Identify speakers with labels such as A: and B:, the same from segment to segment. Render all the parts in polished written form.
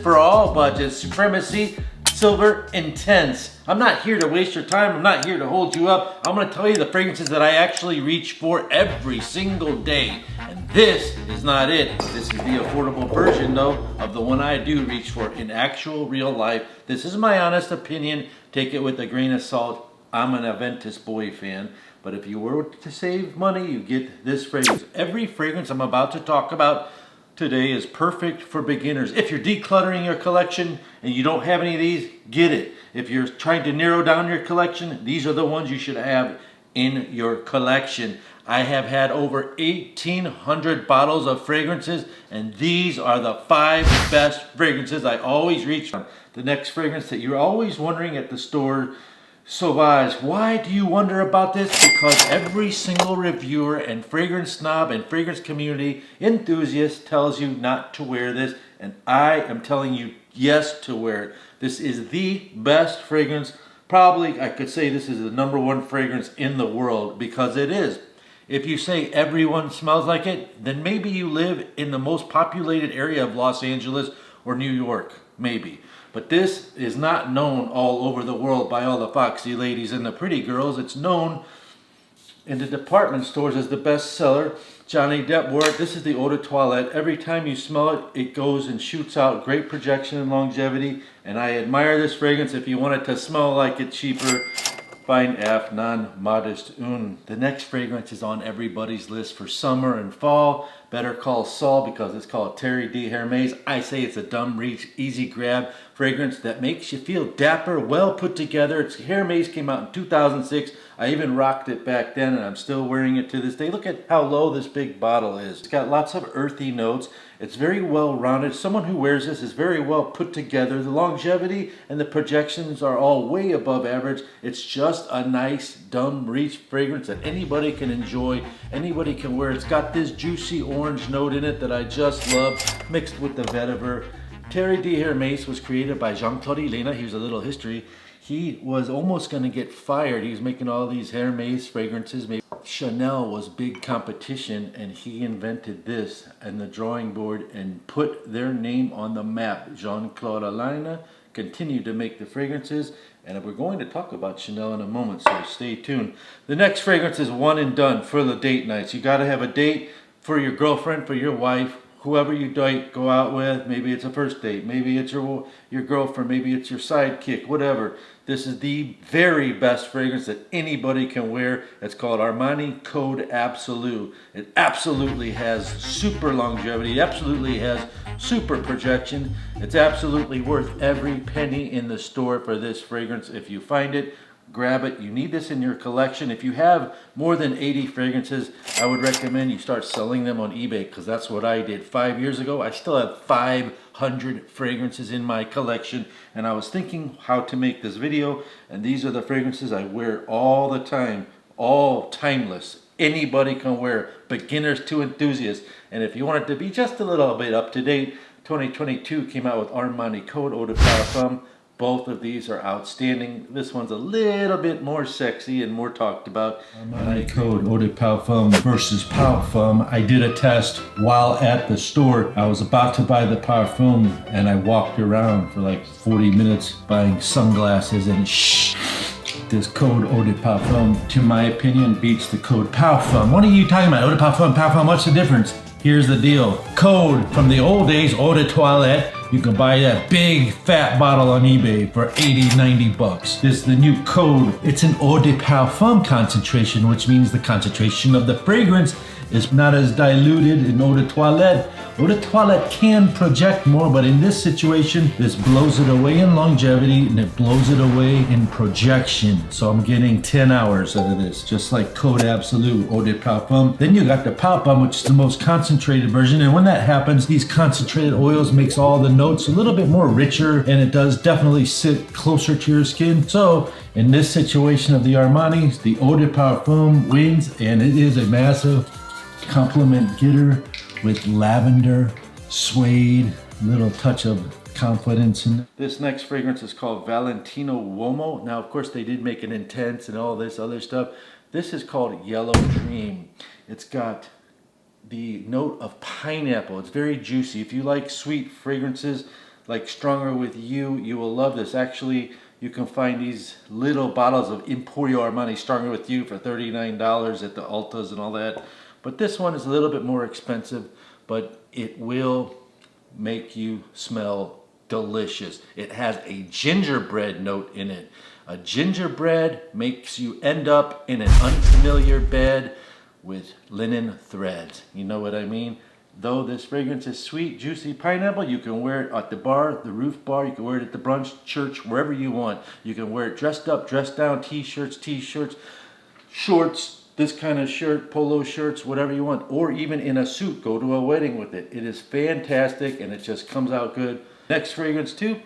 A: For all budgets, Supremacy, Silver Intense. I'm not here to waste your time. I'm not here to hold you up. I'm gonna tell you the fragrances that I actually reach for every single day. And this is not it. This is the affordable version though of the one I do reach for in actual real life. This is my honest opinion. Take it with a grain of salt. I'm an Aventus boy fan. But if you were to save money, you get this fragrance. Every fragrance I'm about to talk about today is perfect for beginners. If you're decluttering your collection and you don't have any of these, get it. If you're trying to narrow down your collection, these are the ones you should have in your collection. I have had over 1,800 bottles of fragrances, and these are the 5 best fragrances I always reach for. The next fragrance that you're always wondering at the store, Sauvage. Why do you wonder about this? Because every single reviewer and fragrance snob and fragrance community enthusiast tells you not to wear this, and I am telling you yes to wear it. This is the best fragrance. Probably I could say this is the #1 fragrance in the world, because it is. If you say everyone smells like it, then maybe you live in the most populated area of Los Angeles or New York, maybe. But this is not known all over the world by all the foxy ladies and the pretty girls. It's known in the department stores as the best seller. Johnny Depp wore it. This is the eau de toilette. Every time you smell it, it goes and shoots out. Great projection and longevity. And I admire this fragrance. If you want it to smell like it cheaper, find F non modest un. The next fragrance is on everybody's list for summer and fall. Better call Saul, because it's called Terre de Hermes. I say it's a dumb reach, easy grab fragrance that makes you feel dapper, well put together. It's Hermes, came out in 2006. I even rocked it back then, and I'm still wearing it to this day. Look at how low this big bottle is. It's got lots of earthy notes. It's very well rounded. Someone who wears this is very well put together. The longevity and the projections are all way above average. It's just a nice dumb reach fragrance that anybody can enjoy, anybody can wear. It's got this juicy orange note in it that I just love, mixed with the vetiver. Terre de Hermes was created by Jean-Claude Layton. Here's a little history. He was almost going to get fired. He was making all these Hermes fragrances. Maybe Chanel was big competition, and he invented this and the drawing board and put their name on the map. Jean-Claude Layton continued to make the fragrances, and we're going to talk about Chanel in a moment, so stay tuned. The next fragrance is one and done for the date nights. You got to have a date for your girlfriend, for your wife, whoever you date, go out with. Maybe it's a first date, maybe it's your girlfriend, maybe it's your sidekick, whatever. This is the very best fragrance that anybody can wear. It's called Armani Code Absolute. It absolutely has super longevity. It absolutely has super projection. It's absolutely worth every penny in the store for this fragrance. If you find it, grab it. You need this in your collection. If you have more than 80 fragrances, I would recommend you start selling them on eBay, because that's what I did 5 years ago. I still have 500 fragrances in my collection, and I was thinking how to make this video, and these are the fragrances I wear all the time, all timeless. Anybody can wear, beginners to enthusiasts. And if you want it to be just a little bit up to date, 2022 came out with Armani Code Eau de Parfum. Both of these are outstanding. This one's a little bit more sexy and more talked about. Armani Code Eau de Parfum versus Parfum. I did a test while at the store. I was about to buy the Parfum, and I walked around for like 40 minutes buying sunglasses, and this Code Eau de Parfum, to my opinion, beats the Code Parfum. What are you talking about? Eau de Parfum, Parfum, what's the difference? Here's the deal. Code, from the old days, Eau de Toilette. You can buy that big fat bottle on eBay for 80, 90 bucks. This is the new Code. It's an Eau de Parfum concentration, which means the concentration of the fragrance is not as diluted in Eau de Toilette. Eau de Toilette can project more, but in this situation, this blows it away in longevity and it blows it away in projection. So I'm getting 10 hours out of this, just like Code Absolute Eau de Parfum. Then you got the Parfum, which is the most concentrated version. And when that happens, these concentrated oils makes all the notes a little bit more richer, and it does definitely sit closer to your skin. So in this situation of the Armani's, the Eau de Parfum wins, and it is a massive compliment getter with lavender, suede, little touch of confidence in it. This next fragrance is called Valentino Uomo. Now, of course, they did make it intense and all this other stuff. This is called Yellow Dream. It's got the note of pineapple. It's very juicy. If you like sweet fragrances, like Stronger With You, you will love this. Actually, you can find these little bottles of Emporio Armani Stronger With You for $39 at the Ultas and all that. But this one is a little bit more expensive, but it will make you smell delicious. It has a gingerbread note in it. A gingerbread makes you end up in an unfamiliar bed with linen threads. You know what I mean? Though this fragrance is sweet, juicy pineapple, you can wear it at the bar, the roof bar, you can wear it at the brunch, church, wherever you want. You can wear it dressed up, dressed down, t-shirts, shorts, this kind of shirt, polo shirts, whatever you want, or even in a suit. Go to a wedding with it. It is fantastic and it just comes out good. Next fragrance too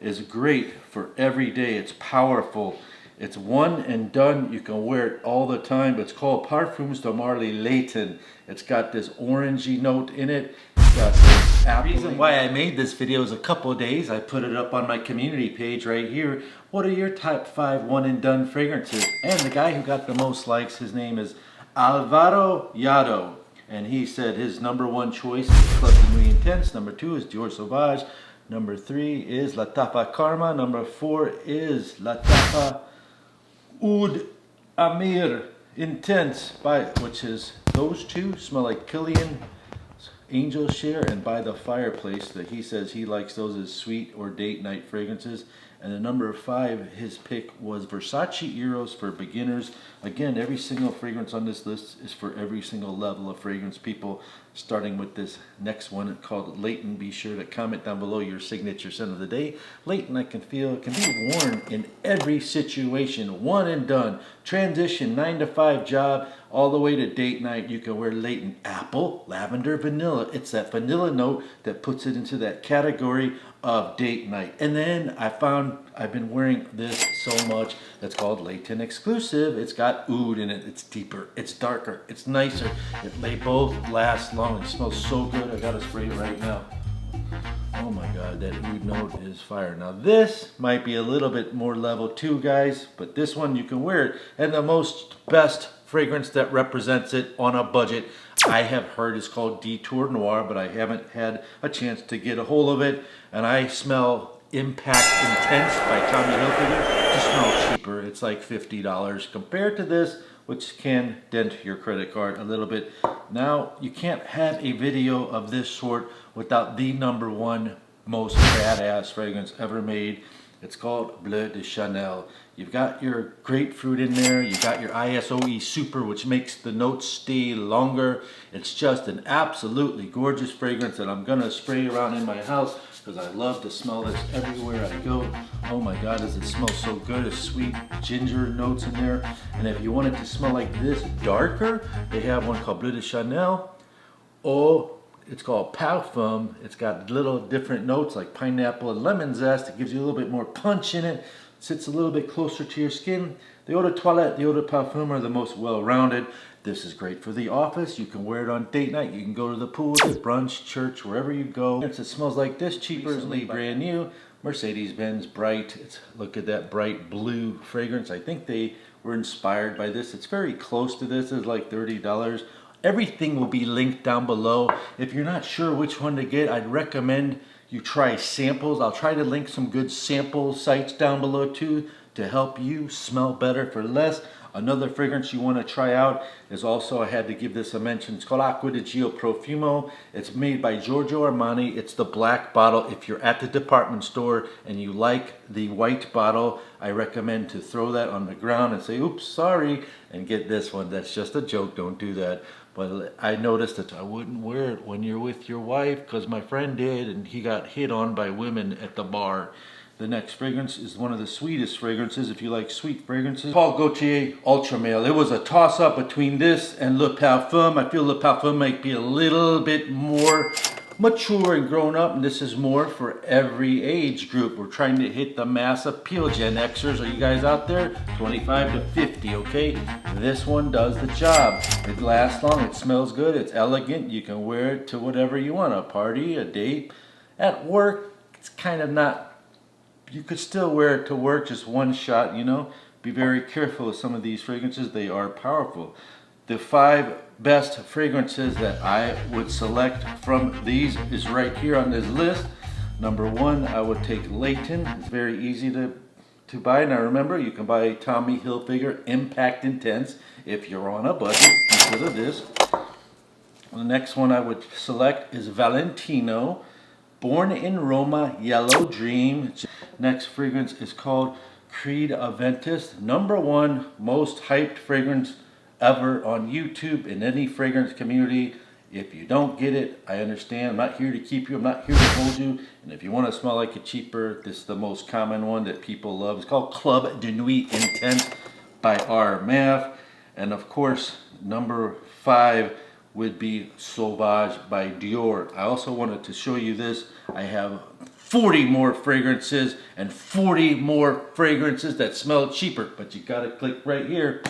A: is great for every day. It's powerful. It's one and done. You can wear it all the time. It's called Parfums de Layton. It's got this orangey note in it. It's got this apple. The reason why I made this video is a couple of days. I put it up on my community page right here. What are your top 5 one and done fragrances? And the guy who got the most likes, his name is Alvaro Yado. And he said his #1 choice is Club de Nuit Intense. Number 2 is Dior Sauvage. Number 3 is La Tapa Karma. Number 4 is La Tapa Oud Amir Intense, which is those two smell like Killian, Angel Share, and By the Fireplace. That he says he likes those as sweet or date night fragrances. And the number 5, his pick was Versace Eros for beginners. Again, every single fragrance on this list is for every single level of fragrance, people. Starting with this next one called Layton. Be sure to comment down below your signature scent of the day. Layton, I can feel, can be worn in every situation. One and done. Transition, 9 to 5 job, all the way to date night. You can wear Layton Apple, Lavender, Vanilla. It's that vanilla note that puts it into that category of date night. And then I've been wearing this so much. That's called Layton Exclusive. It's got oud in it. It's deeper, it's darker, it's nicer. They both last long. It smells so good. I gotta spray it right now. Oh my God, that oud note is fire. Now this might be a little bit more level 2, guys, but this one you can wear it. And the best fragrance that represents it on a budget, I have heard, is called Detour Noir, but I haven't had a chance to get a hold of it. And I smell Impact Intense by Tommy Hilfiger. Just smells cheaper. It's like $50 compared to this, which can dent your credit card a little bit. Now, you can't have a video of this sort without the #1 most badass fragrance ever made. It's called Bleu de Chanel. You've got your grapefruit in there. You've got your ISOE Super, which makes the notes stay longer. It's just an absolutely gorgeous fragrance that I'm gonna spray around in my house because I love to smell this everywhere I go. Oh my God, does it smell so good. It's sweet ginger notes in there. And if you want it to smell like this darker, they have one called Bleu de Chanel. Oh, it's called Parfums. It's got little different notes like pineapple and lemon zest. It gives you a little bit more punch in it. Sits a little bit closer to your skin. The Eau de Toilette, the Eau de Parfum are the most well-rounded. This is great for the office. You can wear it on date night. You can go to the pool, the brunch, church, wherever you go. It smells like this, cheaper, recently brand new. Mercedes-Benz Bright. Look at that bright blue fragrance. I think they were inspired by this. It's very close to this. It's like $30. Everything will be linked down below. If you're not sure which one to get, I'd recommend you try samples. I'll try to link some good sample sites down below too to help you smell better for less. Another fragrance you want to try out is also, I had to give this a mention, it's called Acqua di Gio Profumo. It's made by Giorgio Armani. It's the black bottle. If you're at the department store and you like the white bottle, I recommend to throw that on the ground and say, oops, sorry, and get this one. That's just a joke, don't do that. But I noticed that I wouldn't wear it when you're with your wife because my friend did and he got hit on by women at the bar. The next fragrance is one of the sweetest fragrances, if you like sweet fragrances. Paul Gaultier Ultra Male. It was a toss-up between this and Le Parfum. I feel Le Parfum might be a little bit more mature and grown up, and this is more for every age group. We're trying to hit the mass appeal. Gen Xers, are you guys out there? 25 to 50, okay? This one does the job. It lasts long, it smells good, it's elegant. You can wear it to whatever you want, a party, a date. At work, it's kind of not, you could still wear it to work, just one shot, you know? Be very careful with some of these fragrances, they are powerful. The 5 best fragrances that I would select from these is right here on this list. Number one, I would take Layton. It's very easy to buy. Now remember, you can buy Tommy Hilfiger Impact Intense if you're on a budget instead of this. The next one I would select is Valentino Born in Roma Yellow Dream. Next fragrance is called Creed Aventus. Number one most hyped fragrance ever on YouTube in any fragrance community. If you don't get it, I understand. I'm not here to keep you. I'm not here to hold you. And if you want to smell like a cheaper, this is the most common one that people love. It's called Club de Nuit Intense by Armani. And of course, number 5 would be Sauvage by Dior. I also wanted to show you this. I have 40 more fragrances and 40 more fragrances that smell cheaper. But you gotta click right here